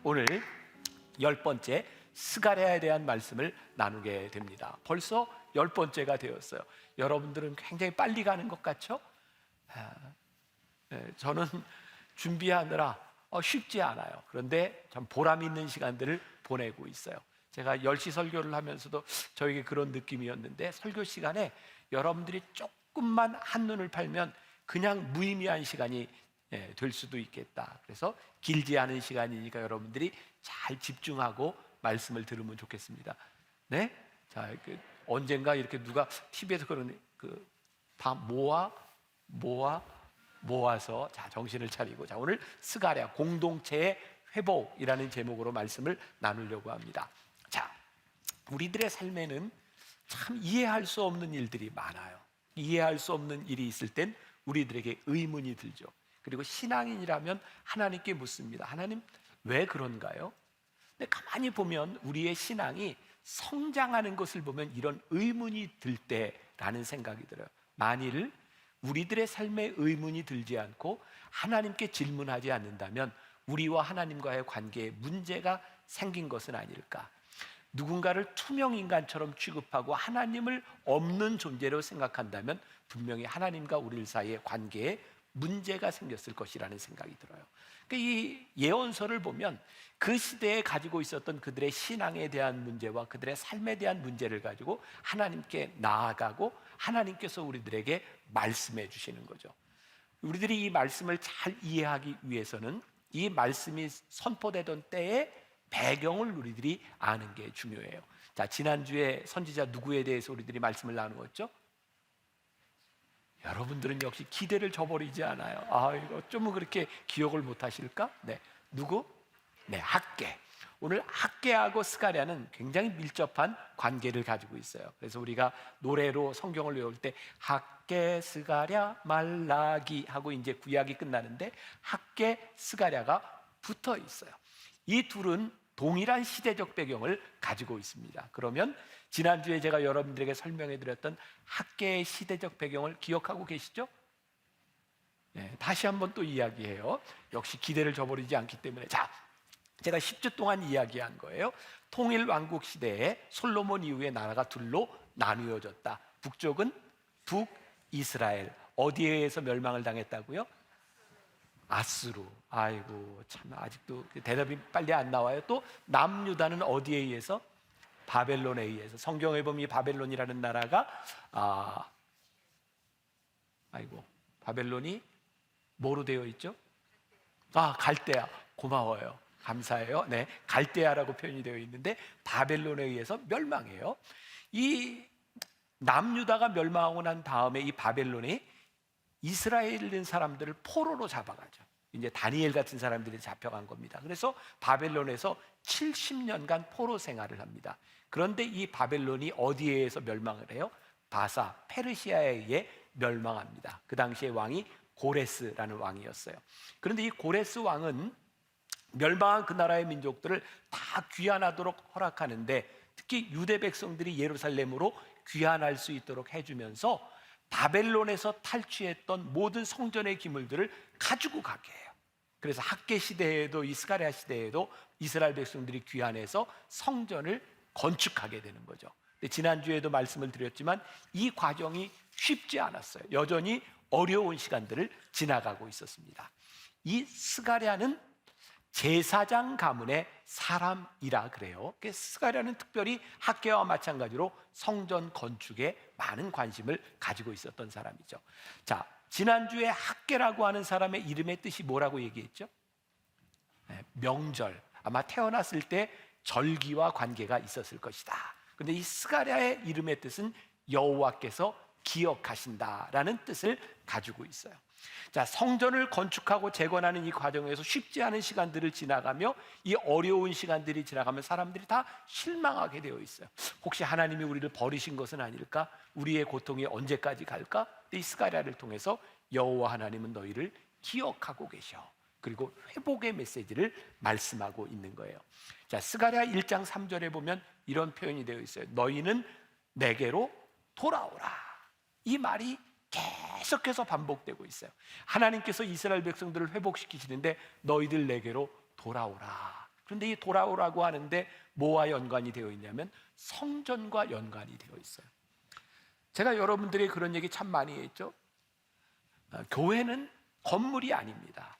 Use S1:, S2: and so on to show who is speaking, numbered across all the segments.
S1: 오늘 10번째 스가랴에 대한 말씀을 나누게 됩니다. 벌써 10번째가 되었어요. 여러분들은 굉장히 빨리 가는 것 같죠? 저는 준비하느라 쉽지 않아요. 그런데 참 보람 있는 시간들을 보내고 있어요. 제가 10시 설교를 하면서도 저에게 그런 느낌이었는데, 설교 시간에 여러분들이 조금만 한눈을 팔면 그냥 무의미한 시간이 될 수도 있겠다. 그래서 길지 않은 시간이니까 여러분들이 잘 집중하고 말씀을 들으면 좋겠습니다. 네? 자, 언젠가 이렇게 누가 TV에서 그런 다 모아서 자, 정신을 차리고, 자, 오늘 스가랴 공동체의 회복이라는 제목으로 말씀을 나누려고 합니다. 자, 우리들의 삶에는 참 이해할 수 없는 일들이 많아요. 이해할 수 없는 일이 있을 땐 우리들에게 의문이 들죠. 그리고 신앙인이라면 하나님께 묻습니다. 하나님, 왜 그런가요? 근데 가만히 보면 우리의 신앙이 성장하는 것을 보면 이런 의문이 들 때라는 생각이 들어요. 만일 우리들의 삶에 의문이 들지 않고 하나님께 질문하지 않는다면 우리와 하나님과의 관계에 문제가 생긴 것은 아닐까? 누군가를 투명인간처럼 취급하고 하나님을 없는 존재로 생각한다면 분명히 하나님과 우리 사이의 관계에 문제가 생겼을 것이라는 생각이 들어요. 이 예언서를 보면 그 시대에 가지고 있었던 그들의 신앙에 대한 문제와 그들의 삶에 대한 문제를 가지고 하나님께 나아가고 하나님께서 우리들에게 말씀해 주시는 거죠. 우리들이 이 말씀을 잘 이해하기 위해서는 이 말씀이 선포되던 때의 배경을 우리들이 아는 게 중요해요. 자, 지난주에 선지자 누구에 대해서 우리들이 말씀을 나누었죠? 여러분들은 역시 기대를 저버리지 않아요. 어쩌면 그렇게 기억을 못 하실까? 네, 누구? 네, 학개. 오늘 학개하고 스가랴는 굉장히 밀접한 관계를 가지고 있어요. 그래서 우리가 노래로 성경을 외울 때 학개, 스가랴, 말라기 하고 이제 구약이 끝나는데 학개, 스가랴가 붙어 있어요. 이 둘은 동일한 시대적 배경을 가지고 있습니다. 그러면 지난주에 제가 여러분들에게 설명해 드렸던 학개의 시대적 배경을 기억하고 계시죠? 네, 다시 한번 또 이야기해요. 역시 기대를 저버리지 않기 때문에. 자, 제가 10주 동안 이야기한 거예요. 통일 왕국 시대에 솔로몬 이후에 나라가 둘로 나누어졌다. 북쪽은 북이스라엘. 어디에 의해서 멸망을 당했다고요? 아수르. 아이고, 참 아직도 대답이 빨리 안 나와요. 또 남유다는 어디에 의해서? 바벨론에 의해서. 성경에 보면 이 바벨론이라는 나라가 바벨론이 뭐로 되어 있죠? 갈대아. 고마워요. 감사해요. 네, 갈대아라고 표현이 되어 있는데 바벨론에 의해서 멸망해요. 이 남유다가 멸망하고 난 다음에 이 바벨론이 이스라엘인 사람들을 포로로 잡아가죠. 이제 다니엘 같은 사람들이 잡혀간 겁니다. 그래서 바벨론에서 70년간 포로 생활을 합니다. 그런데 이 바벨론이 어디에 의해서 멸망을 해요? 바사, 페르시아에 의해 멸망합니다. 그 당시의 왕이 고레스라는 왕이었어요. 그런데 이 고레스 왕은 멸망한 그 나라의 민족들을 다 귀환하도록 허락하는데, 특히 유대 백성들이 예루살렘으로 귀환할 수 있도록 해주면서 바벨론에서 탈취했던 모든 성전의 기물들을 가지고 가게 해요. 그래서 학개 시대에도 이 스가랴 시대에도 이스라엘 백성들이 귀환해서 성전을 건축하게 되는 거죠. 근데 지난주에도 말씀을 드렸지만 이 과정이 쉽지 않았어요. 여전히 어려운 시간들을 지나가고 있었습니다. 이 스가랴는 제사장 가문의 사람이라 그래요. 스가랴는 특별히 학개와 마찬가지로 성전 건축에 많은 관심을 가지고 있었던 사람이죠. 자, 지난주에 학개라고 하는 사람의 이름의 뜻이 뭐라고 얘기했죠? 네, 명절. 아마 태어났을 때 절기와 관계가 있었을 것이다. 그런데 이 스가랴의 이름의 뜻은 여호와께서 기억하신다라는 뜻을 가지고 있어요. 자, 성전을 건축하고 재건하는 이 과정에서 쉽지 않은 시간들을 지나가며 이 어려운 시간들이 지나가면 사람들이 다 실망하게 되어 있어요. 혹시 하나님이 우리를 버리신 것은 아닐까? 우리의 고통이 언제까지 갈까? 이 스가랴를 통해서 여호와 하나님은 너희를 기억하고 계셔. 그리고 회복의 메시지를 말씀하고 있는 거예요. 자, 스가랴 1장 3절에 보면 이런 표현이 되어 있어요. 너희는 내게로 돌아오라. 이 말이 계속해서 반복되고 있어요. 하나님께서 이스라엘 백성들을 회복시키시는데 너희들 내게로 돌아오라. 그런데 이 돌아오라고 하는데 뭐와 연관이 되어 있냐면 성전과 연관이 되어 있어요. 제가 여러분들이 그런 얘기 참 많이 했죠. 교회는 건물이 아닙니다.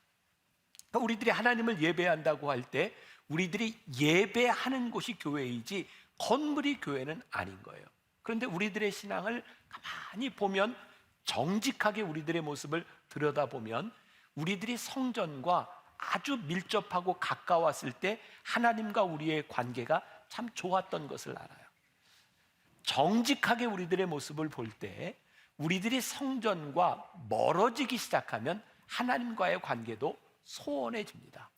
S1: 그러니까 우리들이 하나님을 예배한다고 할 때 우리들이 예배하는 곳이 교회이지 건물이 교회는 아닌 거예요. 그런데 우리들의 신앙을 가만히 보면, 정직하게 우리들의 모습을 들여다보면 우리들이 성전과 아주 밀접하고 가까웠을 때 하나님과 우리의 관계가 참 좋았던 것을 알아요. 정직하게 우리들의 모습을 볼 때 우리들이 성전과 멀어지기 시작하면 하나님과의 관계도 소원해집니다.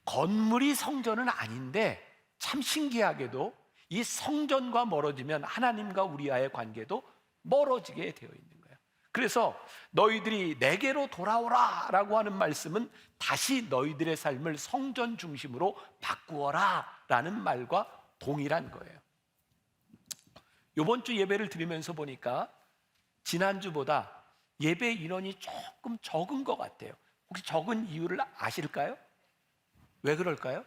S1: 건물이 성전은 아닌데 참 신기하게도 이 성전과 멀어지면 하나님과 우리와의 관계도 멀어지게 되어 있는 거예요. 그래서 너희들이 내게로 돌아오라 라고 하는 말씀은 다시 너희들의 삶을 성전 중심으로 바꾸어라 라는 말과 동일한 거예요. 이번 주 예배를 드리면서 보니까 지난주보다 예배 인원이 조금 적은 것 같아요. 혹시 적은 이유를 아실까요? 왜 그럴까요?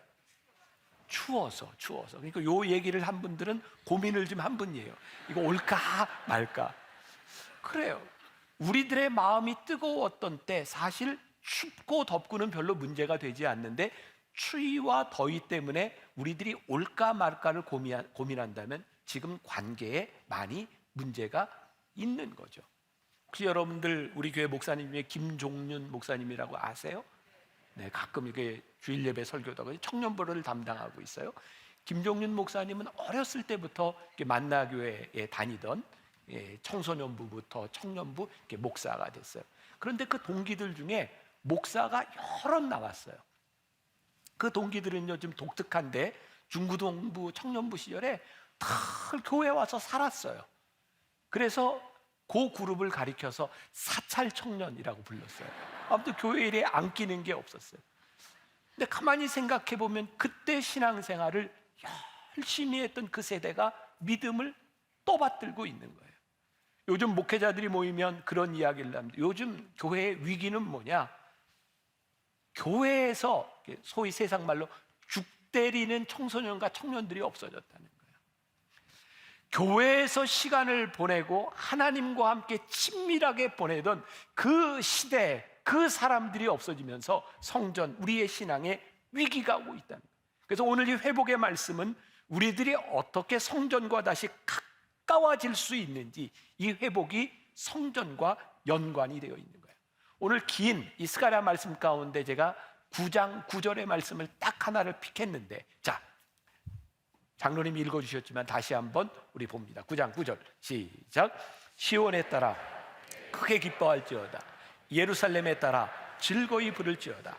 S1: 추워서. 그러니까 요 얘기를 한 분들은 고민을 좀 한 분이에요. 이거 올까 말까. 그래요. 우리들의 마음이 뜨거웠던 때 사실 춥고 덥고는 별로 문제가 되지 않는데 추위와 더위 때문에 우리들이 올까 말까를 고민한다면 지금 관계에 많이 문제가 있는 거죠. 혹시 여러분들 우리 교회 목사님 중에 김종윤 목사님이라고 아세요? 네, 가끔 이게 주일 예배 설교다가 청년부를 담당하고 있어요. 김종윤 목사님은 어렸을 때부터 만나교회에 다니던 청소년부부터 청년부 목사가 됐어요. 그런데 그 동기들 중에 목사가 여럿 나왔어요. 그 동기들은요 좀 독특한데 중고등부 청년부 시절에 다 교회에 와서 살았어요. 그래서 그 그룹을 가리켜서 사찰 청년이라고 불렀어요. 아무튼 교회 일에 안 끼는 게 없었어요. 근데 가만히 생각해 보면 그때 신앙생활을 열심히 했던 그 세대가 믿음을 떠받들고 있는 거예요. 요즘 목회자들이 모이면 그런 이야기를 합니다. 요즘 교회의 위기는 뭐냐? 교회에서 소위 세상 말로 죽 때리는 청소년과 청년들이 없어졌다는 거예요. 교회에서 시간을 보내고 하나님과 함께 친밀하게 보내던 그 시대, 그 사람들이 없어지면서 성전, 우리의 신앙에 위기가 오고 있다는 거예요. 그래서 오늘 이 회복의 말씀은 우리들이 어떻게 성전과 다시 가까워질 수 있는지, 이 회복이 성전과 연관이 되어 있는 거예요. 오늘 긴 이 스가랴 말씀 가운데 제가 9장 9절의 말씀을 딱 하나를 픽했는데, 자, 장로님이 읽어주셨지만 다시 한번 우리 봅니다. 9장 9절 시작. 시온에 따라 크게 기뻐할지어다. 예루살렘에 따라 즐거이 부를지어다.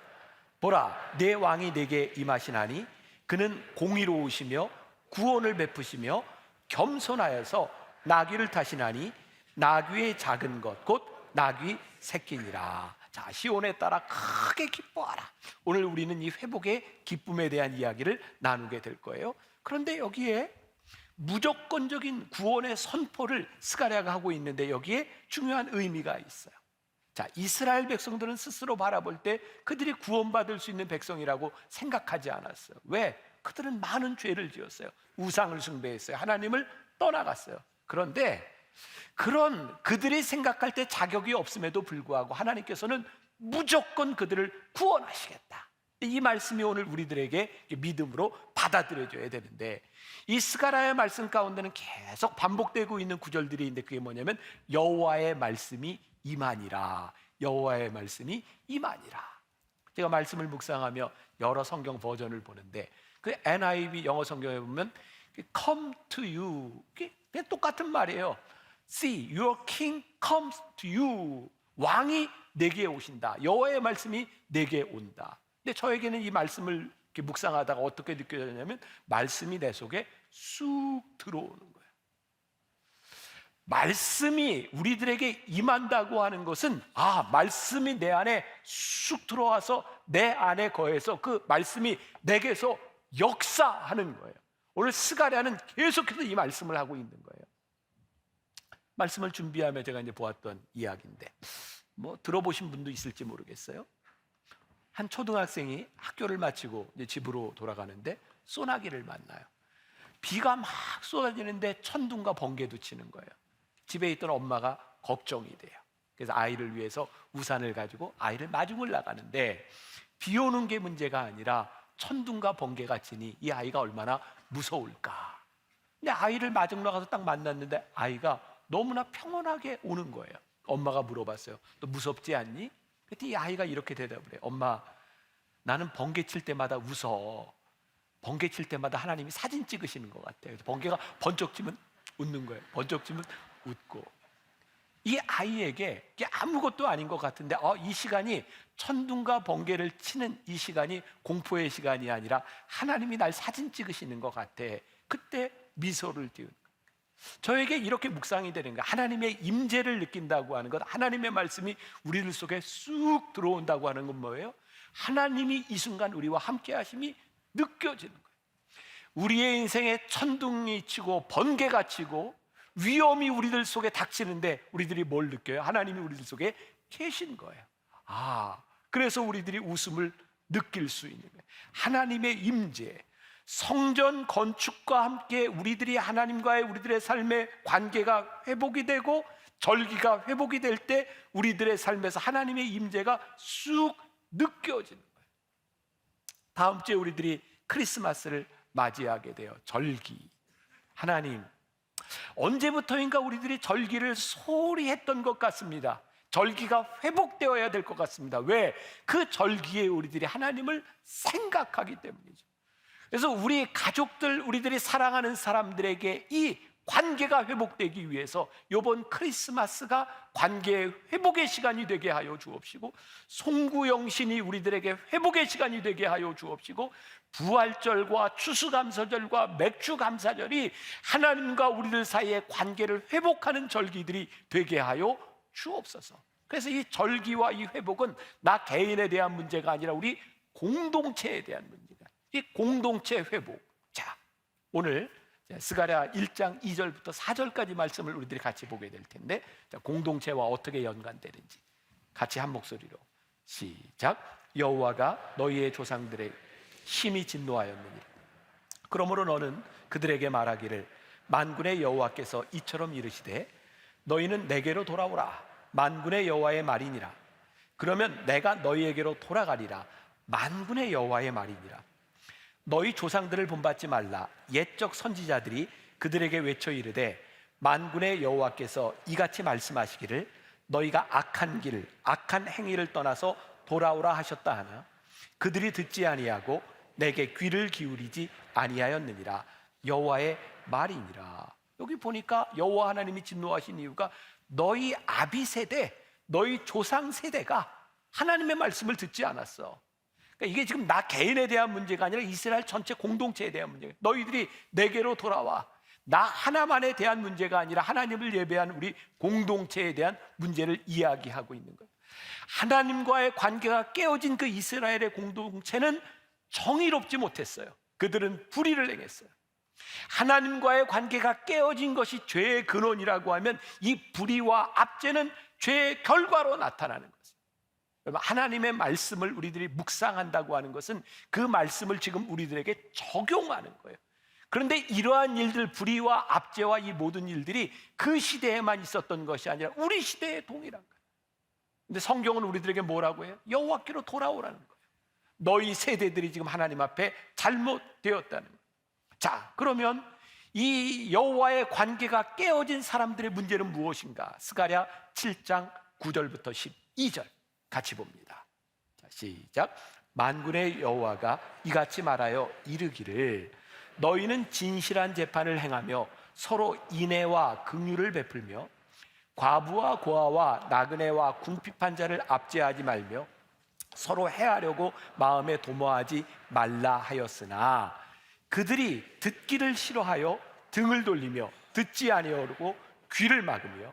S1: 보라, 내 왕이 내게 임하시나니 그는 공의로우시며 구원을 베푸시며 겸손하여서 나귀를 타시나니 나귀의 작은 것 곧 나귀 새끼니라. 자, 시온에 따라 크게 기뻐하라. 오늘 우리는 이 회복의 기쁨에 대한 이야기를 나누게 될 거예요. 그런데 여기에 무조건적인 구원의 선포를 스가랴가 하고 있는데 여기에 중요한 의미가 있어요. 자, 이스라엘 백성들은 스스로 바라볼 때 그들이 구원받을 수 있는 백성이라고 생각하지 않았어요. 왜? 그들은 많은 죄를 지었어요. 우상을 숭배했어요. 하나님을 떠나갔어요. 그런데 그런 그들이 생각할 때 자격이 없음에도 불구하고 하나님께서는 무조건 그들을 구원하시겠다. 이 말씀이 오늘 우리들에게 믿음으로 받아들여져야 되는데, 이 스가랴의 말씀 가운데는 계속 반복되고 있는 구절들이 있는데 그게 뭐냐면 여호와의 말씀이 임하니라. 여호와의 말씀이 임하니라. 제가 말씀을 묵상하며 여러 성경 버전을 보는데 그 NIV 영어 성경에 보면 come to you, 그냥 똑같은 말이에요. See, your king comes to you. 왕이 내게 오신다. 여호와의 말씀이 내게 온다. 근데 저에게는 이 말씀을 이렇게 묵상하다가 어떻게 느껴졌냐면 말씀이 내 속에 쑥 들어오는 거예요. 말씀이 우리들에게 임한다고 하는 것은 말씀이 내 안에 쑥 들어와서 내 안에 거해서 그 말씀이 내게서 역사하는 거예요. 오늘 스가랴는 계속해서 이 말씀을 하고 있는 거예요. 말씀을 준비하며 제가 이제 보았던 이야기인데 뭐 들어보신 분도 있을지 모르겠어요. 한 초등학생이 학교를 마치고 이제 집으로 돌아가는데 소나기를 만나요. 비가 막 쏟아지는데 천둥과 번개도 치는 거예요. 집에 있던 엄마가 걱정이 돼요. 그래서 아이를 위해서 우산을 가지고 아이를 마중을 나가는데 비 오는 게 문제가 아니라 천둥과 번개가 치니 이 아이가 얼마나 무서울까. 근데 아이를 마중 나가서 딱 만났는데 아이가 너무나 평온하게 오는 거예요. 엄마가 물어봤어요. 너 무섭지 않니? 그랬더니 이 아이가 이렇게 대답을 해요. 엄마, 나는 번개 칠 때마다 웃어. 번개 칠 때마다 하나님이 사진 찍으시는 것 같아요. 번개가 번쩍 치면 웃는 거예요. 번쩍 치면 웃고. 이 아이에게 이게 아무것도 아닌 것 같은데 이 시간이 천둥과 번개를 치는 이 시간이 공포의 시간이 아니라 하나님이 날 사진 찍으시는 것 같아. 그때 미소를 띄우는 거예요. 저에게 이렇게 묵상이 되는 거예요. 하나님의 임재를 느낀다고 하는 것, 하나님의 말씀이 우리들 속에 쑥 들어온다고 하는 건 뭐예요? 하나님이 이 순간 우리와 함께 하심이 느껴지는 거예요. 우리의 인생에 천둥이 치고 번개가 치고 위험이 우리들 속에 닥치는데 우리들이 뭘 느껴요? 하나님이 우리들 속에 계신 거예요. 그래서 우리들이 웃음을 느낄 수 있는 거예요. 하나님의 임재, 성전 건축과 함께 우리들이 하나님과의 우리들의 삶의 관계가 회복이 되고 절기가 회복이 될 때 우리들의 삶에서 하나님의 임재가 쑥 느껴지는 거예요. 다음 주에 우리들이 크리스마스를 맞이하게 돼요. 절기. 하나님, 언제부터인가 우리들이 절기를 소홀히 했던 것 같습니다. 절기가 회복되어야 될 것 같습니다. 왜? 그 절기에 우리들이 하나님을 생각하기 때문이죠. 그래서 우리 가족들, 우리들이 사랑하는 사람들에게 이 관계가 회복되기 위해서 이번 크리스마스가 관계의 회복의 시간이 되게 하여 주옵시고, 송구영신이 우리들에게 회복의 시간이 되게 하여 주옵시고, 부활절과 추수감사절과 맥주감사절이 하나님과 우리들 사이의 관계를 회복하는 절기들이 되게 하여 주옵소서. 그래서 이 절기와 이 회복은 나 개인에 대한 문제가 아니라 우리 공동체에 대한 문제가, 이 공동체 회복. 자, 오늘 스가랴 1장 2절부터 4절까지 말씀을 우리들이 같이 보게 될 텐데, 공동체와 어떻게 연관되는지 같이 한 목소리로 시작. 여호와가 너희의 조상들의 심히 진노하였느니라. 그러므로 너는 그들에게 말하기를, 만군의 여호와께서 이처럼 이르시되 너희는 내게로 돌아오라. 만군의 여호와의 말이니라. 그러면 내가 너희에게로 돌아가리라. 만군의 여호와의 말이니라. 너희 조상들을 본받지 말라. 옛적 선지자들이 그들에게 외쳐 이르되, 만군의 여호와께서 이같이 말씀하시기를 너희가 악한 길, 악한 행위를 떠나서 돌아오라 하셨다 하나 그들이 듣지 아니하고 내게 귀를 기울이지 아니하였느니라. 여호와의 말이니라. 여기 보니까 여호와 하나님이 진노하신 이유가 너희 아비 세대, 너희 조상 세대가 하나님의 말씀을 듣지 않았어. 그러니까 이게 지금 나 개인에 대한 문제가 아니라 이스라엘 전체 공동체에 대한 문제예요. 너희들이 내게로 돌아와. 나 하나만에 대한 문제가 아니라 하나님을 예배한 우리 공동체에 대한 문제를 이야기하고 있는 거예요. 하나님과의 관계가 깨어진 그 이스라엘의 공동체는 정의롭지 못했어요. 그들은 불의를 행했어요. 하나님과의 관계가 깨어진 것이 죄의 근원이라고 하면 이 불의와 압제는 죄의 결과로 나타나는 거예요. 하나님의 말씀을 우리들이 묵상한다고 하는 것은 그 말씀을 지금 우리들에게 적용하는 거예요. 그런데 이러한 일들, 불의와 압제와 이 모든 일들이 그 시대에만 있었던 것이 아니라 우리 시대에 동일한 거예요. 근데 성경은 우리들에게 뭐라고 해요? 여호와께로 돌아오라는 거예요. 너희 세대들이 지금 하나님 앞에 잘못되었다는 거예요. 자, 그러면 이 여호와의 관계가 깨어진 사람들의 문제는 무엇인가? 스가랴 7장 9절부터 12절 같이 봅니다. 자, 시작. 만군의 여호와가 이같이 말하여 이르기를, 너희는 진실한 재판을 행하며 서로 인애와 긍휼을 베풀며 과부와 고아와 나그네와 궁핍한 자를 압제하지 말며 서로 해하려고 마음에 도모하지 말라 하였으나 그들이 듣기를 싫어하여 등을 돌리며 듣지 아니하려고 귀를 막으며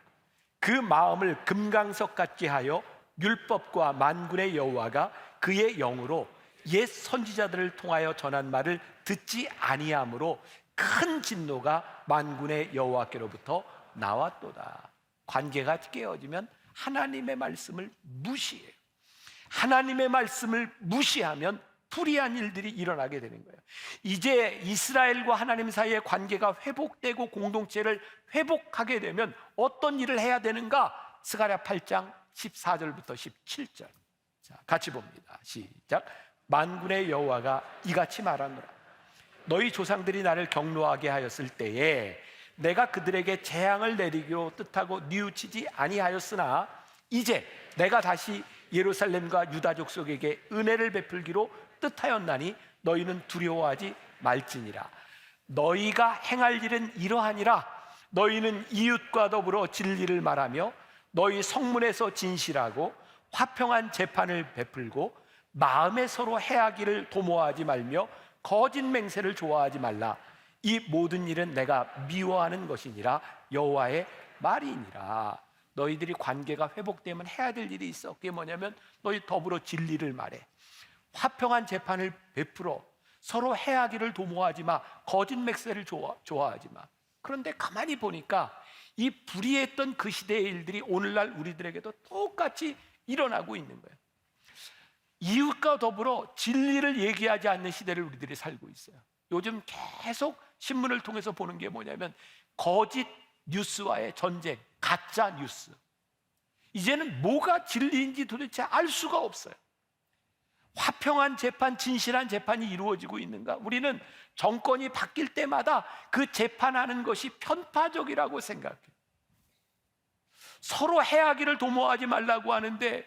S1: 그 마음을 금강석 같게 하여 율법과 만군의 여호와가 그의 영으로 옛 선지자들을 통하여 전한 말을 듣지 아니하므로 큰 진노가 만군의 여호와께로부터 나왔도다. 관계가 깨어지면 하나님의 말씀을 무시해요. 하나님의 말씀을 무시하면 불의한 일들이 일어나게 되는 거예요. 이제 이스라엘과 하나님 사이의 관계가 회복되고 공동체를 회복하게 되면 어떤 일을 해야 되는가? 스가랴 8장 14절부터 17절. 자, 같이 봅니다. 시작. 만군의 여호와가 이같이 말하노라. 너희 조상들이 나를 경노하게 하였을 때에 내가 그들에게 재앙을 내리기로 뜻하고 뉘우치지 아니하였으나 이제 내가 다시 예루살렘과 유다 족속에게 은혜를 베풀기로 뜻하였나니 너희는 두려워하지 말지니라. 너희가 행할 일은 이러하니라. 너희는 이웃과 더불어 진리를 말하며 너희 성문에서 진실하고 화평한 재판을 베풀고 마음에 서로 해하기를 도모하지 말며 거짓 맹세를 좋아하지 말라. 이 모든 일은 내가 미워하는 것이니라. 여호와의 말이니라. 너희들이 관계가 회복되면 해야 될 일이 있어. 그게 뭐냐면 너희 더불어 진리를 말해, 화평한 재판을 베풀어, 서로 해하기를 도모하지 마, 거짓 맹세를 좋아하지 마. 그런데 가만히 보니까 이 불의했던 그 시대의 일들이 오늘날 우리들에게도 똑같이 일어나고 있는 거예요. 이웃과 더불어 진리를 얘기하지 않는 시대를 우리들이 살고 있어요. 요즘 계속 신문을 통해서 보는 게 뭐냐면 거짓 뉴스와의 전쟁, 가짜 뉴스. 이제는 뭐가 진리인지 도대체 알 수가 없어요. 화평한 재판, 진실한 재판이 이루어지고 있는가? 우리는 정권이 바뀔 때마다 그 재판하는 것이 편파적이라고 생각해요. 서로 해하기를 도모하지 말라고 하는데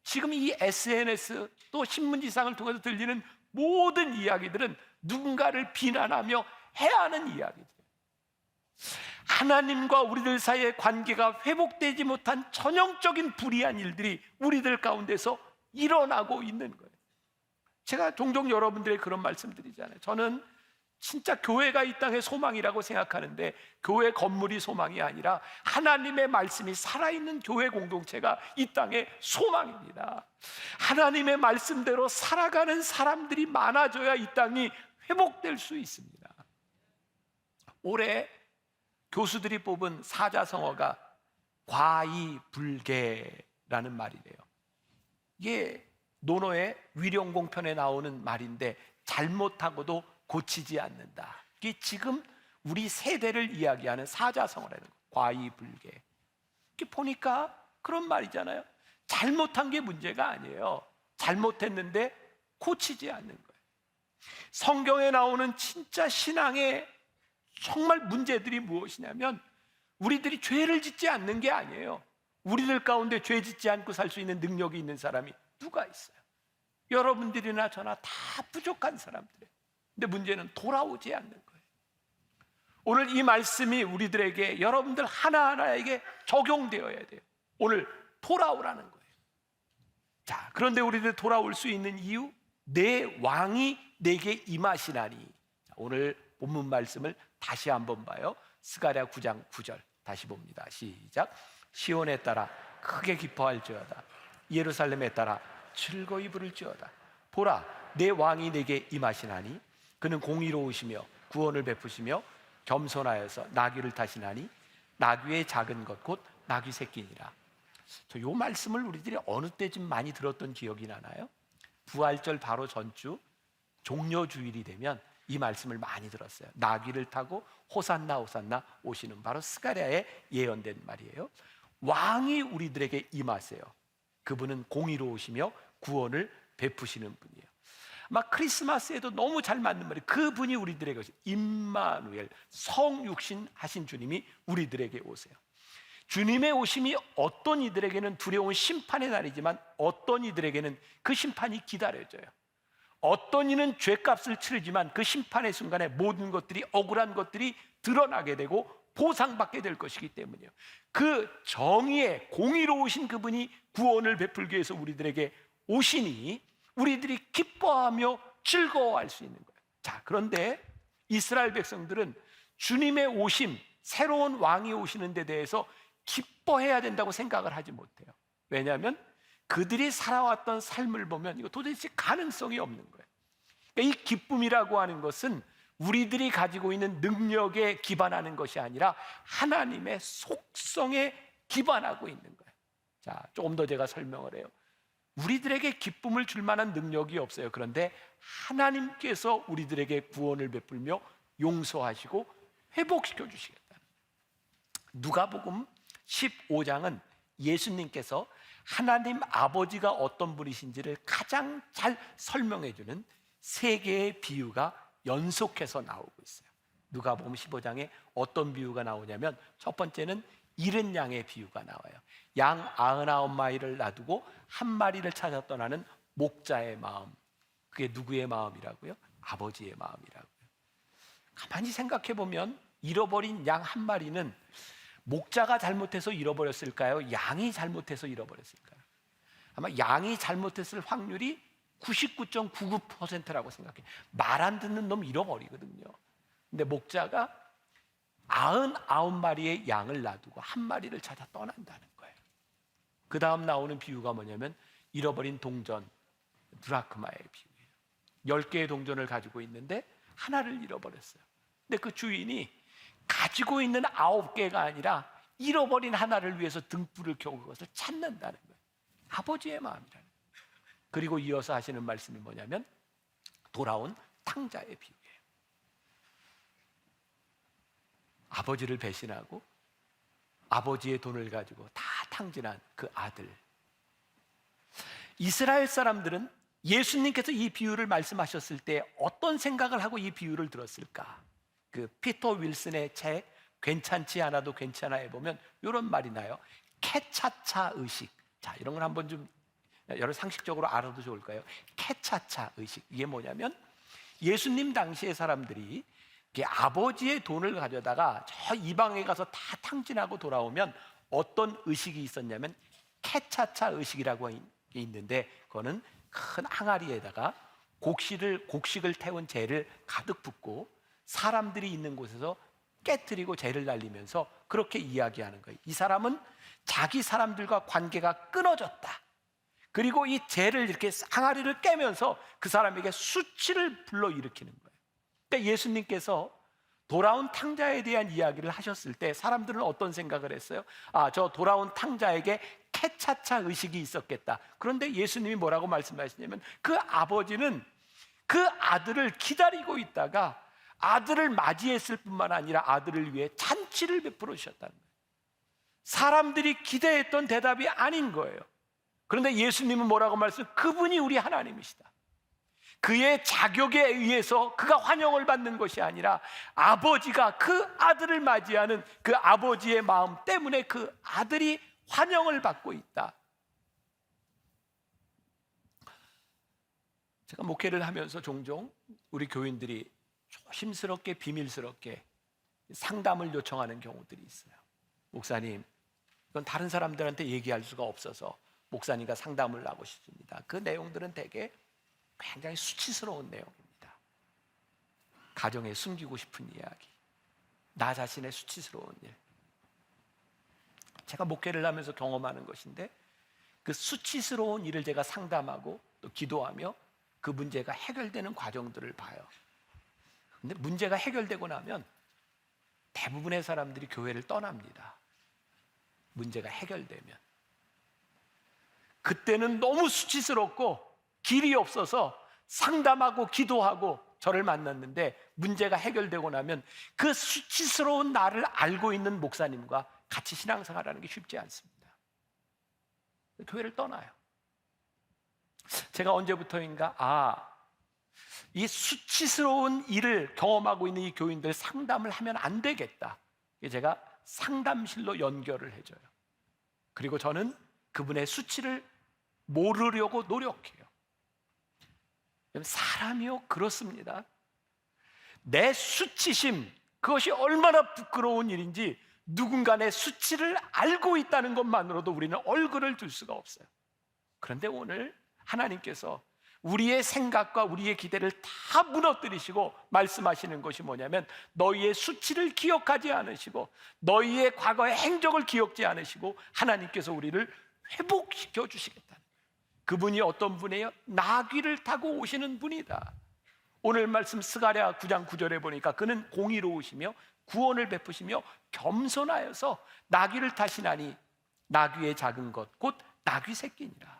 S1: 지금 이 SNS 또 신문지상을 통해서 들리는 모든 이야기들은 누군가를 비난하며 해하는 이야기들이에요. 하나님과 우리들 사이의 관계가 회복되지 못한 전형적인 불의한 일들이 우리들 가운데서 일어나고 있는 거예요. 제가 종종 여러분들에게 그런 말씀 드리잖아요. 저는 진짜 교회가 이 땅의 소망이라고 생각하는데 교회 건물이 소망이 아니라 하나님의 말씀이 살아있는 교회 공동체가 이 땅의 소망입니다. 하나님의 말씀대로 살아가는 사람들이 많아져야 이 땅이 회복될 수 있습니다. 올해 교수들이 뽑은 사자성어가 과이불개라는 말이래요. 이게 논어의 위령공편에 나오는 말인데 잘못하고도 고치지 않는다. 이게 지금 우리 세대를 이야기하는 사자성어라는 거예요. 과이불개. 이렇게 보니까 그런 말이잖아요. 잘못한 게 문제가 아니에요. 잘못했는데 고치지 않는 거예요. 성경에 나오는 진짜 신앙의 정말 문제들이 무엇이냐면 우리들이 죄를 짓지 않는 게 아니에요. 우리들 가운데 죄 짓지 않고 살 수 있는 능력이 있는 사람이 누가 있어요? 여러분들이나 저나 다 부족한 사람들이에요. 근데 문제는 돌아오지 않는 거예요. 오늘 이 말씀이 우리들에게, 여러분들 하나하나에게 적용되어야 돼요. 오늘 돌아오라는 거예요. 자, 그런데 우리들 돌아올 수 있는 이유, 내 왕이 내게 임하시나니. 자, 오늘 본문 말씀을 다시 한번 봐요. 스가랴 9장 9절 다시 봅니다. 시작. 시온에 따라 크게 기뻐할지어다. 예루살렘에 따라 즐거이 부를지어다. 보라, 내 왕이 내게 임하시나니 그는 공의로우시며 구원을 베푸시며 겸손하여서 나귀를 타시나니 나귀의 작은 것 곧 나귀 새끼니라. 이 말씀을 우리들이 어느 때쯤 많이 들었던 기억이 나나요? 부활절 바로 전주 종려주일이 되면 이 말씀을 많이 들었어요. 나귀를 타고 호산나 호산나 오시는, 바로 스가랴에 예언된 말이에요. 왕이 우리들에게 임하세요. 그분은 공의로우시며 구원을 베푸시는 분이에요. 막 크리스마스에도 너무 잘 맞는 말이에요. 그분이 우리들에게 오세요. 임마누엘, 성육신 하신 주님이 우리들에게 오세요. 주님의 오심이 어떤 이들에게는 두려운 심판의 날이지만 어떤 이들에게는 그 심판이 기다려져요. 어떤 이는 죄값을 치르지만 그 심판의 순간에 모든 것들이, 억울한 것들이 드러나게 되고 보상받게 될 것이기 때문이에요. 그 정의의 공의로우신 그분이 구원을 베풀기 위해서 우리들에게 오시니 우리들이 기뻐하며 즐거워할 수 있는 거예요. 자, 그런데 이스라엘 백성들은 주님의 오심, 새로운 왕이 오시는 데 대해서 기뻐해야 된다고 생각을 하지 못해요. 왜냐하면 그들이 살아왔던 삶을 보면 이거 도대체 가능성이 없는 거예요. 그러니까 이 기쁨이라고 하는 것은 우리들이 가지고 있는 능력에 기반하는 것이 아니라 하나님의 속성에 기반하고 있는 거예요. 자, 조금 더 제가 설명을 해요. 우리들에게 기쁨을 줄 만한 능력이 없어요. 그런데 하나님께서 우리들에게 구원을 베풀며 용서하시고 회복시켜 주시겠다. 누가복음 15장은 예수님께서 하나님 아버지가 어떤 분이신지를 가장 잘 설명해 주는 세 개의 비유가 연속해서 나오고 있어요. 누가복음 15장에 어떤 비유가 나오냐면 첫 번째는 잃은 양의 비유가 나와요. 양 99마리를 놔두고 한 마리를 찾아 떠나는 목자의 마음. 그게 누구의 마음이라고요? 아버지의 마음이라고요. 가만히 생각해 보면 잃어버린 양 한 마리는 목자가 잘못해서 잃어버렸을까요? 양이 잘못해서 잃어버렸을까요? 아마 양이 잘못했을 확률이 99.99%라고 생각해요. 말 안 듣는 놈 잃어버리거든요. 근데 목자가 99마리의 양을 놔두고 한 마리를 찾아 떠난다는 거예요. 그 다음 나오는 비유가 뭐냐면 잃어버린 동전, 드라크마의 비유예요. 10개의 동전을 가지고 있는데 하나를 잃어버렸어요. 근데 그 주인이 가지고 있는 9개가 아니라 잃어버린 하나를 위해서 등불을 켜고 그것을 찾는다는 거예요. 아버지의 마음이라는 거예요. 그리고 이어서 하시는 말씀이 뭐냐면 돌아온 탕자의 비유예요. 아버지를 배신하고 아버지의 돈을 가지고 다 탕진한 그 아들. 이스라엘 사람들은 예수님께서 이 비유를 말씀하셨을 때 어떤 생각을 하고 이 비유를 들었을까? 그 피터 윌슨의 책 괜찮지 않아도 괜찮아에 보면 이런 말이 나요. 캐차차 의식. 자, 이런 걸 한번 좀 여러 상식적으로 알아도 좋을까요? 캐차차 의식. 이게 뭐냐면 예수님 당시의 사람들이 아버지의 돈을 가져다가 저 이방에 가서 다 탕진하고 돌아오면 어떤 의식이 있었냐면 캐차차 의식이라고 있는데, 그거는 큰 항아리에다가 곡식을 태운 재를 가득 붓고 사람들이 있는 곳에서 깨트리고 재를 날리면서 그렇게 이야기하는 거예요. 이 사람은 자기 사람들과 관계가 끊어졌다. 그리고 이 재를 이렇게 항아리를 깨면서 그 사람에게 수치를 불러일으키는 거예요. 그러니까 예수님께서 돌아온 탕자에 대한 이야기를 하셨을 때 사람들은 어떤 생각을 했어요? 아, 저 돌아온 탕자에게 캐차차 의식이 있었겠다. 그런데 예수님이 뭐라고 말씀하시냐면 그 아버지는 그 아들을 기다리고 있다가 아들을 맞이했을 뿐만 아니라 아들을 위해 잔치를 베풀어 주셨다는 거예요. 사람들이 기대했던 대답이 아닌 거예요. 그런데 예수님은 뭐라고 말씀하세요? 그분이 우리 하나님이시다. 그의 자격에 의해서 그가 환영을 받는 것이 아니라 아버지가 그 아들을 맞이하는 그 아버지의 마음 때문에 그 아들이 환영을 받고 있다. 제가 목회를 하면서 종종 우리 교인들이 조심스럽게 비밀스럽게 상담을 요청하는 경우들이 있어요. 목사님, 이건 다른 사람들한테 얘기할 수가 없어서 목사님과 상담을 하고 싶습니다. 그 내용들은 대개 굉장히 수치스러운 내용입니다. 가정에 숨기고 싶은 이야기, 나 자신의 수치스러운 일. 제가 목회를 하면서 경험하는 것인데 그 수치스러운 일을 제가 상담하고 또 기도하며 그 문제가 해결되는 과정들을 봐요. 근데 문제가 해결되고 나면 대부분의 사람들이 교회를 떠납니다. 문제가 해결되면. 그때는 너무 수치스럽고 길이 없어서 상담하고 기도하고 저를 만났는데 문제가 해결되고 나면 그 수치스러운 나를 알고 있는 목사님과 같이 신앙생활하는 게 쉽지 않습니다. 교회를 떠나요. 제가 언제부터인가 이 수치스러운 일을 경험하고 있는 이 교인들 상담을 하면 안 되겠다. 제가 상담실로 연결을 해줘요. 그리고 저는 그분의 수치를 모르려고 노력해요. 사람이요 그렇습니다. 내 수치심, 그것이 얼마나 부끄러운 일인지 누군가 내 수치를 알고 있다는 것만으로도 우리는 얼굴을 들 수가 없어요. 그런데 오늘 하나님께서 우리의 생각과 우리의 기대를 다 무너뜨리시고 말씀하시는 것이 뭐냐면 너희의 수치를 기억하지 않으시고 너희의 과거의 행적을 기억지 않으시고 하나님께서 우리를 회복시켜 주시겠다는 거예요. 그분이 어떤 분이에요? 나귀를 타고 오시는 분이다. 오늘 말씀 스가랴 9장 9절에 보니까 그는 공의로우시며 구원을 베푸시며 겸손하여서 나귀를 타시나니 나귀의 작은 것 곧 나귀 새끼니라.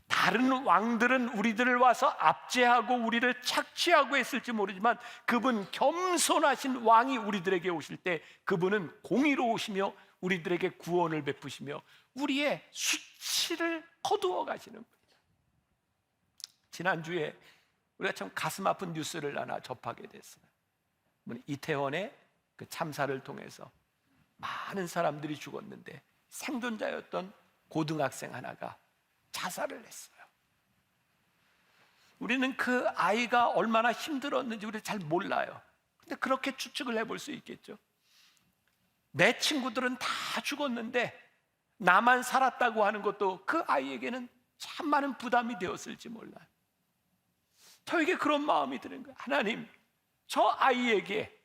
S1: 다른 왕들은 우리들을 와서 압제하고 우리를 착취하고 했을지 모르지만 그분 겸손하신 왕이 우리들에게 오실 때 그분은 공의로우시며 우리들에게 구원을 베푸시며 우리의 수치를 거두어 가시는 분이다. 지난주에 우리가 참 가슴 아픈 뉴스를 하나 접하게 됐어요. 이태원의 그 참사를 통해서 많은 사람들이 죽었는데 생존자였던 고등학생 하나가 자살을 했어요. 우리는 그 아이가 얼마나 힘들었는지 우리 잘 몰라요. 근데 그렇게 추측을 해볼 수 있겠죠. 내 친구들은 다 죽었는데 나만 살았다고 하는 것도 그 아이에게는 참 많은 부담이 되었을지 몰라요. 저에게 그런 마음이 드는 거예요. 하나님, 저 아이에게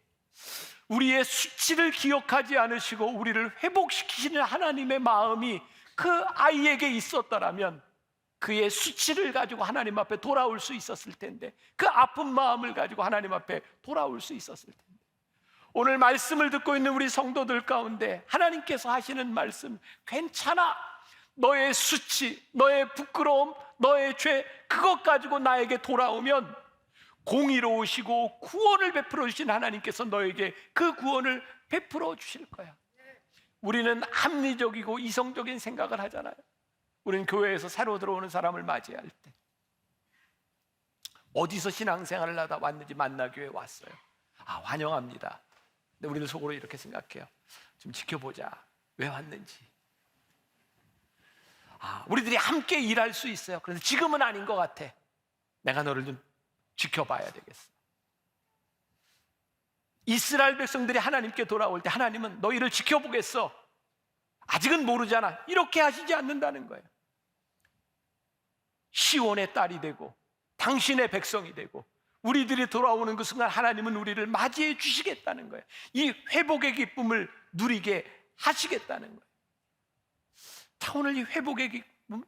S1: 우리의 수치를 기억하지 않으시고 우리를 회복시키시는 하나님의 마음이 그 아이에게 있었더라면 그의 수치를 가지고 하나님 앞에 돌아올 수 있었을 텐데, 그 아픈 마음을 가지고 하나님 앞에 돌아올 수 있었을 텐데, 오늘 말씀을 듣고 있는 우리 성도들 가운데 하나님께서 하시는 말씀, 괜찮아, 너의 수치, 너의 부끄러움, 너의 죄, 그것 가지고 나에게 돌아오면 공의로우시고 구원을 베풀어 주신 하나님께서 너에게 그 구원을 베풀어 주실 거야. 우리는 합리적이고 이성적인 생각을 하잖아요. 우리는 교회에서 새로 들어오는 사람을 맞이할 때 어디서 신앙생활을 하다 왔는지 만나교회에 왔어요. 아, 환영합니다. 근데 우리는 속으로 이렇게 생각해요. 좀 지켜보자. 왜 왔는지. 아, 우리들이 함께 일할 수 있어요. 그런데 지금은 아닌 것 같아. 내가 너를 좀 지켜봐야 되겠어. 이스라엘 백성들이 하나님께 돌아올 때 하나님은 너희를 지켜보겠어. 아직은 모르잖아. 이렇게 하시지 않는다는 거예요. 시온의 딸이 되고 당신의 백성이 되고 우리들이 돌아오는 그 순간 하나님은 우리를 맞이해 주시겠다는 거예요. 이 회복의 기쁨을 누리게 하시겠다는 거예요. 자, 오늘 이 회복의 기쁨,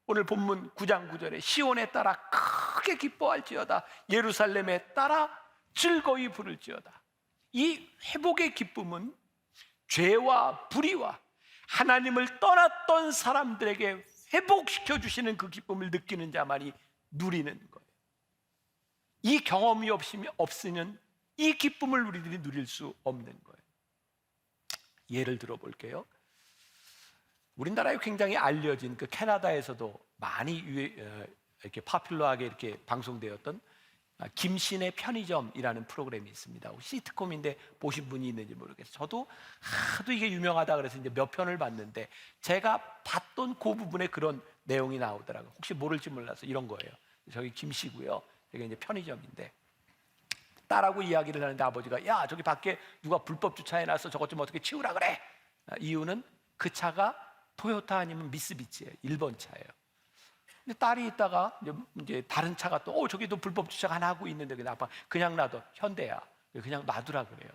S1: 오늘 본문 9장 9절에 시온에 따라 크게 기뻐할지어다, 예루살렘에 따라 즐거이 부를지어다. 이 회복의 기쁨은 죄와 불의와 하나님을 떠났던 사람들에게 회복시켜 주시는 그 기쁨을 느끼는 자만이 누리는 거예요. 이 경험이 없으면 이 기쁨을 우리들이 누릴 수 없는 거예요. 예를 들어 볼게요. 우리나라에 굉장히 알려진 그 캐나다에서도 많이 이렇게 파퓰러하게 이렇게 방송되었던 김신의 편의점이라는 프로그램이 있습니다. 시트콤인데 보신 분이 있는지 모르겠어요. 저도 하도 이게 유명하다 그래서 이제 몇 편을 봤는데 제가 봤던 그 부분에 그런 내용이 나오더라고요. 혹시 모를지 몰라서 이런 거예요. 저기 김씨고요. 여기 이제 편의점인데 딸하고 이야기를 하는데 아버지가 야, 저기 밖에 누가 불법 주차해놔서 저것 좀 어떻게 치우라 그래. 이유는 그 차가 토요타 아니면 미쓰비시예요. 일본 차예요. 근데 딸이 있다가 이제 다른 차가 또 저기도 불법 주차가 하나 하고 있는데 그냥 아빠 그냥 놔둬. 현대야. 그냥 놔두라 그래요.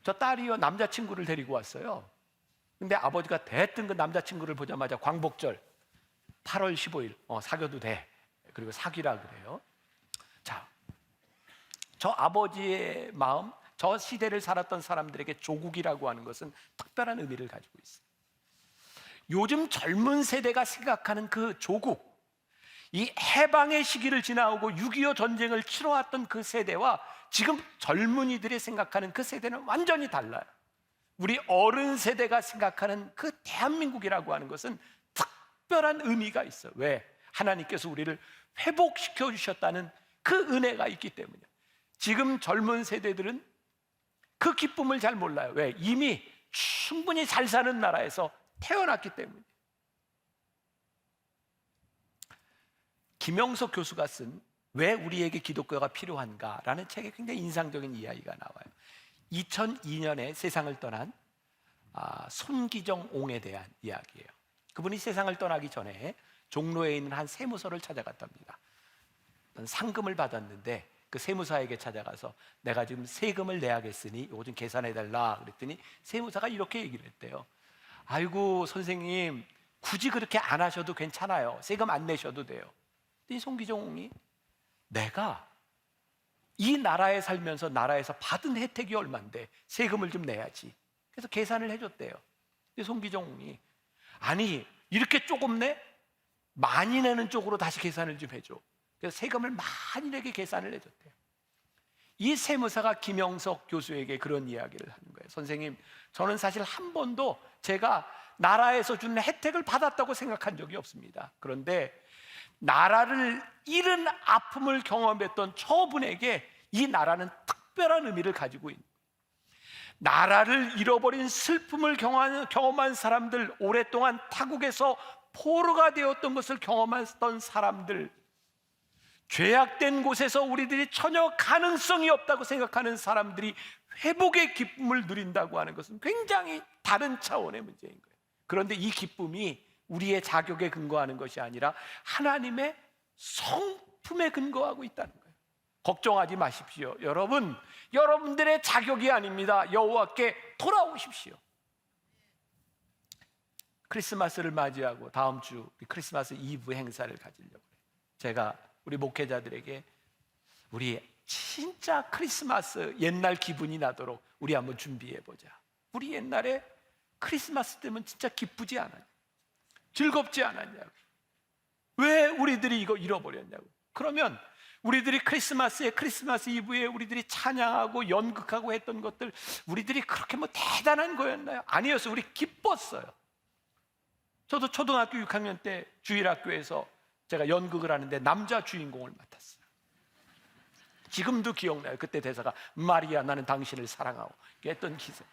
S1: 저 딸이요, 남자친구를 데리고 왔어요. 근데 아버지가 대뜸 그 남자친구를 보자마자 광복절 8월 15일 사귀어도 돼. 그리고 사귀라 그래요. 자, 저 아버지의 마음, 저 시대를 살았던 사람들에게 조국이라고 하는 것은 특별한 의미를 가지고 있어요. 요즘 젊은 세대가 생각하는 그 조국, 이 해방의 시기를 지나오고 6.25 전쟁을 치러왔던 그 세대와 지금 젊은이들이 생각하는 그 세대는 완전히 달라요. 우리 어른 세대가 생각하는 그 대한민국이라고 하는 것은 특별한 의미가 있어요. 왜? 하나님께서 우리를 회복시켜 주셨다는 그 은혜가 있기 때문이에요. 지금 젊은 세대들은 그 기쁨을 잘 몰라요. 왜? 이미 충분히 잘 사는 나라에서 태어났기 때문이에요. 김영석 교수가 쓴 왜 우리에게 기독교가 필요한가라는 책에 굉장히 인상적인 이야기가 나와요. 2002년에 세상을 떠난 손기정 옹에 대한 이야기예요. 그분이 세상을 떠나기 전에 종로에 있는 한 세무서를 찾아갔답니다. 상금을 받았는데 그 세무사에게 찾아가서 내가 지금 세금을 내야겠으니 이거 좀 계산해달라 그랬더니 세무사가 이렇게 얘기를 했대요. 아이고 선생님, 굳이 그렇게 안 하셔도 괜찮아요. 세금 안 내셔도 돼요. 이 송기종이 내가 이 나라에 살면서 나라에서 받은 혜택이 얼만데 세금을 좀 내야지. 그래서 계산을 해줬대요. 송기종이 아니 이렇게 조금 내? 많이 내는 쪽으로 다시 계산을 좀 해줘. 그래서 세금을 많이 내게 계산을 해줬대요. 이 세무사가 김영석 교수에게 그런 이야기를 하는 거예요. 선생님, 저는 사실 한 번도 제가 나라에서 주는 혜택을 받았다고 생각한 적이 없습니다. 그런데 나라를 잃은 아픔을 경험했던 저분에게 이 나라는 특별한 의미를 가지고 있는, 나라를 잃어버린 슬픔을 경험한 사람들, 오랫동안 타국에서 포로가 되었던 것을 경험했던 사람들, 죄악된 곳에서 우리들이 전혀 가능성이 없다고 생각하는 사람들이 회복의 기쁨을 누린다고 하는 것은 굉장히 다른 차원의 문제인 거예요. 그런데 이 기쁨이 우리의 자격에 근거하는 것이 아니라 하나님의 성품에 근거하고 있다는 거예요. 걱정하지 마십시오. 여러분들의 자격이 아닙니다. 여호와께 돌아오십시오. 크리스마스를 맞이하고 다음 주 크리스마스 이브 행사를 가지려고 해요. 제가 우리 목회자들에게 우리 진짜 크리스마스 옛날 기분이 나도록 우리 한번 준비해보자. 우리 옛날에 크리스마스 때면 진짜 기쁘지 않았냐? 즐겁지 않았냐고. 왜 우리들이 이거 잃어버렸냐고. 그러면 우리들이 크리스마스 이브에 우리들이 찬양하고 연극하고 했던 것들, 우리들이 그렇게 뭐 대단한 거였나요? 아니었어요. 우리 기뻤어요. 저도 초등학교 6학년 때 주일학교에서 제가 연극을 하는데 남자 주인공을 맡았어요. 지금도 기억나요. 그때 대사가 마리아 나는 당신을 사랑하고 했던 기사.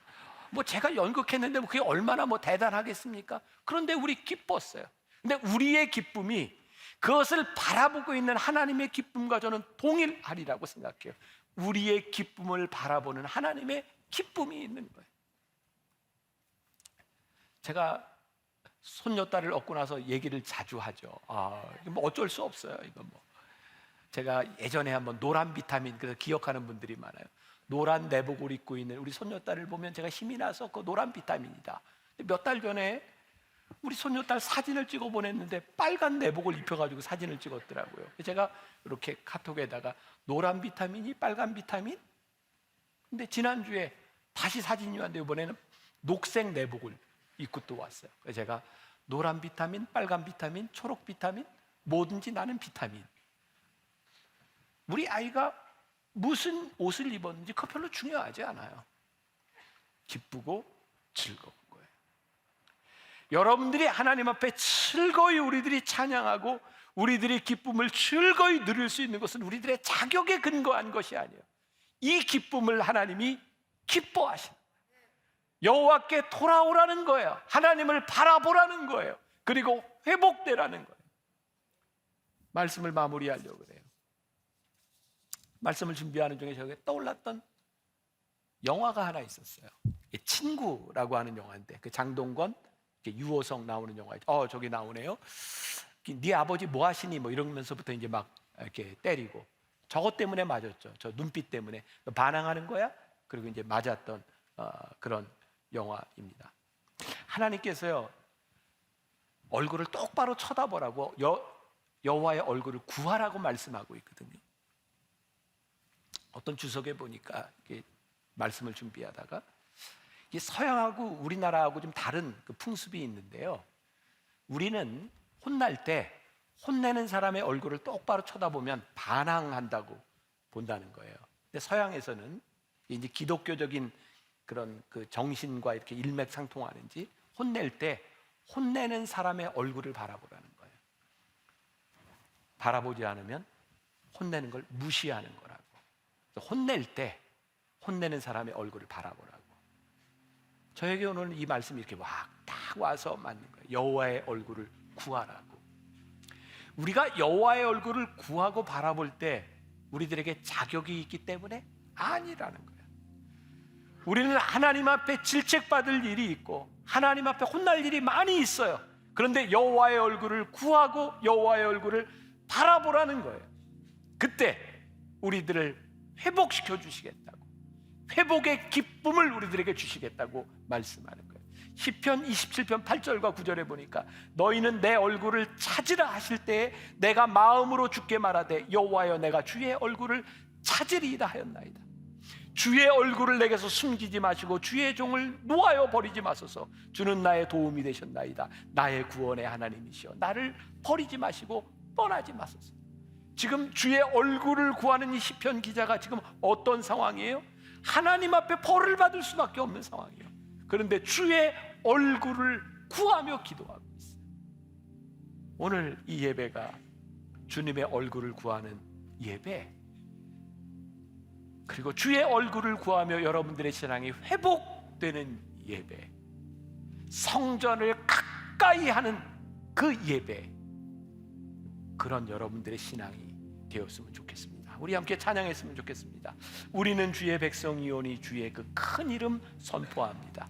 S1: 뭐 제가 연극했는데 뭐 그게 얼마나 뭐 대단하겠습니까? 그런데 우리 기뻤어요. 근데 우리의 기쁨이 그것을 바라보고 있는 하나님의 기쁨과 저는 동일하리라고 생각해요. 우리의 기쁨을 바라보는 하나님의 기쁨이 있는 거예요. 제가 손녀딸을 얻고 나서 얘기를 자주 하죠. 뭐 어쩔 수 없어요. 이건 뭐 제가 예전에 한번 노란 비타민, 그래서 기억하는 분들이 많아요. 노란 내복을 입고 있는 우리 손녀딸을 보면 제가 힘이 나서 그 노란 비타민이다. 몇 달 전에 우리 손녀딸 사진을 찍어 보냈는데 빨간 내복을 입혀가지고 사진을 찍었더라고요. 제가 이렇게 카톡에다가 노란 비타민이 빨간 비타민? 근데 지난주에 다시 사진이 왔는데 이번에는 녹색 내복을 입고 또 왔어요. 그래서 제가 노란 비타민, 빨간 비타민, 초록 비타민, 뭐든지 나는 비타민. 우리 아이가 무슨 옷을 입었는지 그거 별로 중요하지 않아요. 기쁘고 즐거운 거예요. 여러분들이 하나님 앞에 즐거이 우리들이 찬양하고 우리들의 기쁨을 즐거이 누릴 수 있는 것은 우리들의 자격에 근거한 것이 아니에요. 이 기쁨을 하나님이 기뻐하십니다. 여호와께 돌아오라는 거예요. 하나님을 바라보라는 거예요. 그리고 회복되라는 거예요. 말씀을 마무리하려고 그래요. 말씀을 준비하는 중에 저에게 떠올랐던 영화가 하나 있었어요. 친구라고 하는 영화인데 그 장동건, 유호성 나오는 영화죠. 저기 나오네요. 네 아버지 뭐 하시니? 뭐 이러면서부터 이제 막 이렇게 때리고, 저것 때문에 맞았죠. 저 눈빛 때문에 너 반항하는 거야? 그리고 이제 맞았던 그런 영화입니다. 하나님께서요 얼굴을 똑바로 쳐다보라고 여호와의 얼굴을 구하라고 말씀하고 있거든요. 어떤 주석에 보니까 말씀을 준비하다가 이 서양하고 우리나라하고 좀 다른 그 풍습이 있는데요. 우리는 혼날 때 혼내는 사람의 얼굴을 똑바로 쳐다보면 반항한다고 본다는 거예요. 근데 서양에서는 이제 기독교적인 그런 그 정신과 이렇게 일맥상통하는지 혼낼 때 혼내는 사람의 얼굴을 바라보라는 거예요. 바라보지 않으면 혼내는 걸 무시하는 거라고. 혼낼 때 혼내는 사람의 얼굴을 바라보라고. 저에게 오늘 이 말씀이 이렇게 딱 와서 맞는 거예요. 여호와의 얼굴을 구하라고. 우리가 여호와의 얼굴을 구하고 바라볼 때 우리들에게 자격이 있기 때문에 아니라는 거예요. 우리는 하나님 앞에 질책받을 일이 있고 하나님 앞에 혼날 일이 많이 있어요. 그런데 여호와의 얼굴을 구하고 여호와의 얼굴을 바라보라는 거예요. 그때 우리들을 회복시켜 주시겠다고, 회복의 기쁨을 우리들에게 주시겠다고 말씀하는 거예요. 시편 27편 8절과 9절에 보니까 너희는 내 얼굴을 찾으라 하실 때에 내가 마음으로 주께 말하되 여호와여 내가 주의 얼굴을 찾으리이다 하였나이다. 주의 얼굴을 내게서 숨기지 마시고 주의 종을 놓아여 버리지 마소서. 주는 나의 도움이 되셨나이다. 나의 구원의 하나님이시여 나를 버리지 마시고 떠나지 마소서. 지금 주의 얼굴을 구하는 이 시편 기자가 지금 어떤 상황이에요? 하나님 앞에 벌을 받을 수밖에 없는 상황이에요. 그런데 주의 얼굴을 구하며 기도하고 있어요. 오늘 이 예배가 주님의 얼굴을 구하는 예배, 그리고 주의 얼굴을 구하며 여러분들의 신앙이 회복되는 예배, 성전을 가까이 하는 그 예배, 그런 여러분들의 신앙이 되었으면 좋겠습니다. 우리 함께 찬양했으면 좋겠습니다. 우리는 주의 백성이오니 주의 그 큰 이름 선포합니다.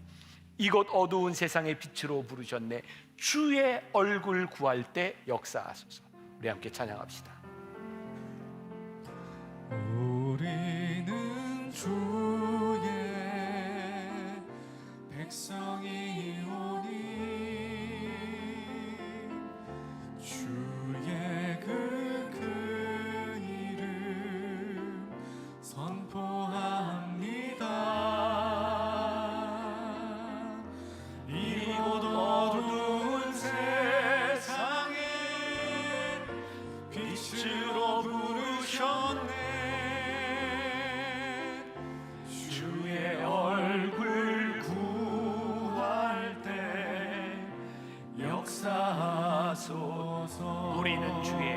S1: 이곳 어두운 세상의 빛으로 부르셨네. 주의 얼굴 구할 때 역사하소서. 우리 함께 찬양합시다.
S2: 우리는 주의 백성이오니 주의 그 큰 이름 선포합니다. 이곳 어두운 세상에 빛으로 부르셨네. 주의 얼굴 구할 때 역사하소서.
S1: 우리는 주의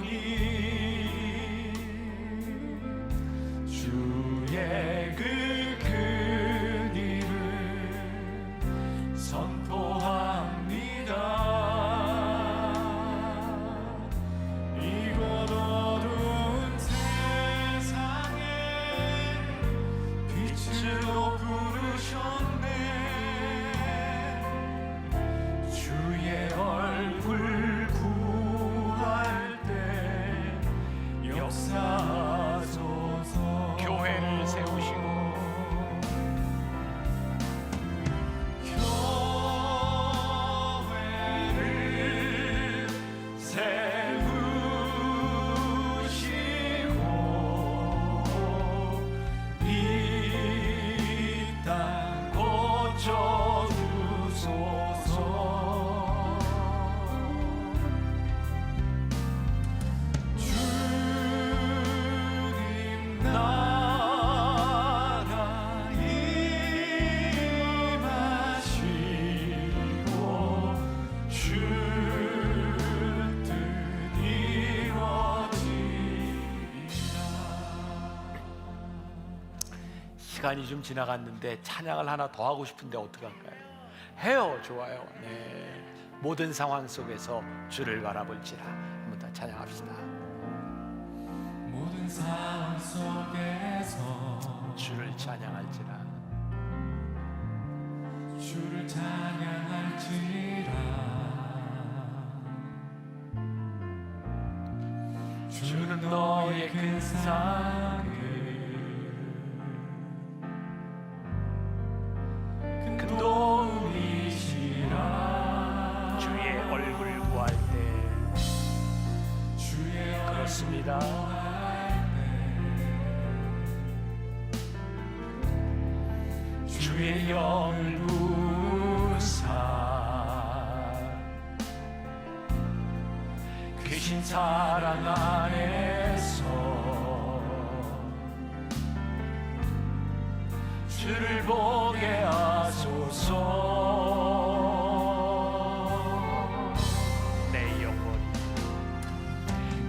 S2: 백성이오니 주의 그 큰 이름 선포합니다. 이곳 어두운 세상에 빛으로 부르셨네. 주의 얼굴 구할 때 역사하소서.
S1: 교회를 세우시고
S2: 교회를 세우시고 이 땅 고쳐주소서. 주님 나라 임하시고 주 뜻 이루어지리라.
S1: 시간이 좀 지나갔는데 찬양을 하나 더 하고 싶은데 어떡할까요? 해요. 좋아요. 네. 모든 상황 속에서 주를 바라볼지라. 한번 더 찬양합시다.
S2: 모든 상황 속에서
S1: 주를 찬양할지라.
S2: 주를 찬양할지라. 주는 너의 큰 사랑을 큰 도움이시라.
S1: 주의 얼굴 구할 때
S2: 주의
S1: 그렇습니다.
S2: 주의 영을 부사
S1: 귀신 사랑 안에서 주를 보게 하소서.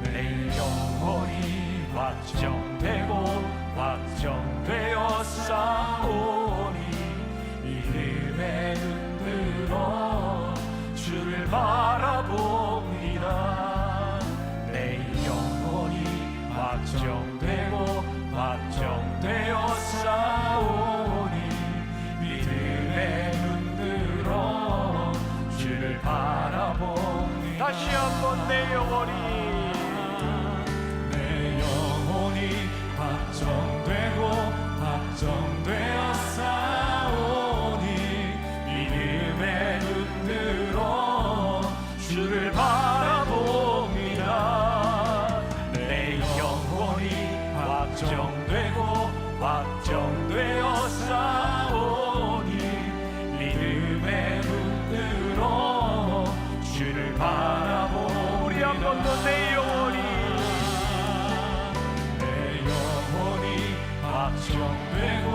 S1: 내 영혼이 확정되고 확정되어 싸우니 이름에 눈들어 주를 바라봅니다. 내 영혼이 확정되고 확정되어 싸우니 믿음에 눈들어 주를 바라봅니다. 다시 한번 내 영혼이
S2: 확정되고 확정되어 싸우니 믿음에 눈들어
S1: 영혼도 내 영혼이
S2: 확정되고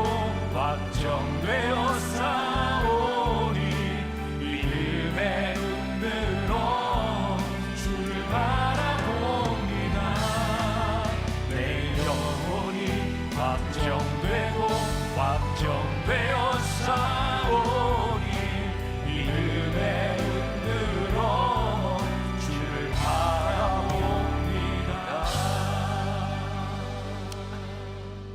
S2: 확정되어 싸우니 믿음의 눈으로 주를 바라봅니다. 내 영혼이 확정되고 확정되어 싸우니 믿음의 눈으로 주를 바라봅니다.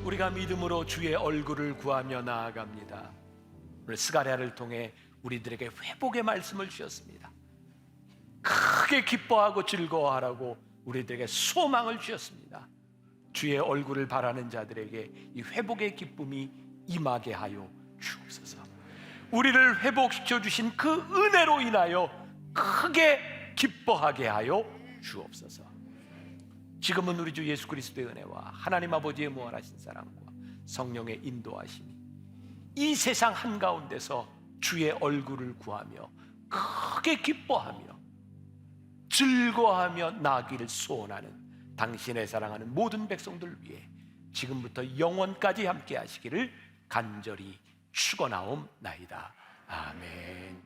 S1: 우리가 믿음으로 주의 얼굴을 구하며 나아갑니다. 오늘 스가랴를 통해 우리들에게 회복의 말씀을 주셨습니다. 크게 기뻐하고 즐거워하라고 우리들에게 소망을 주셨습니다. 주의 얼굴을 바라는 자들에게 이 회복의 기쁨이 임하게 하여 주옵소서. 우리를 회복시켜 주신 그 은혜로 인하여 크게 기뻐하게 하여 주옵소서. 지금은 우리 주 예수 그리스도의 은혜와 하나님 아버지의 무한하신 사랑과 성령의 인도하심이 이 세상 한가운데서 주의 얼굴을 구하며 크게 기뻐하며 즐거워하며 나기를 소원하는 당신의 사랑하는 모든 백성들 위해 지금부터 영원까지 함께 하시기를 간절히 축원하옵나이다. 아멘.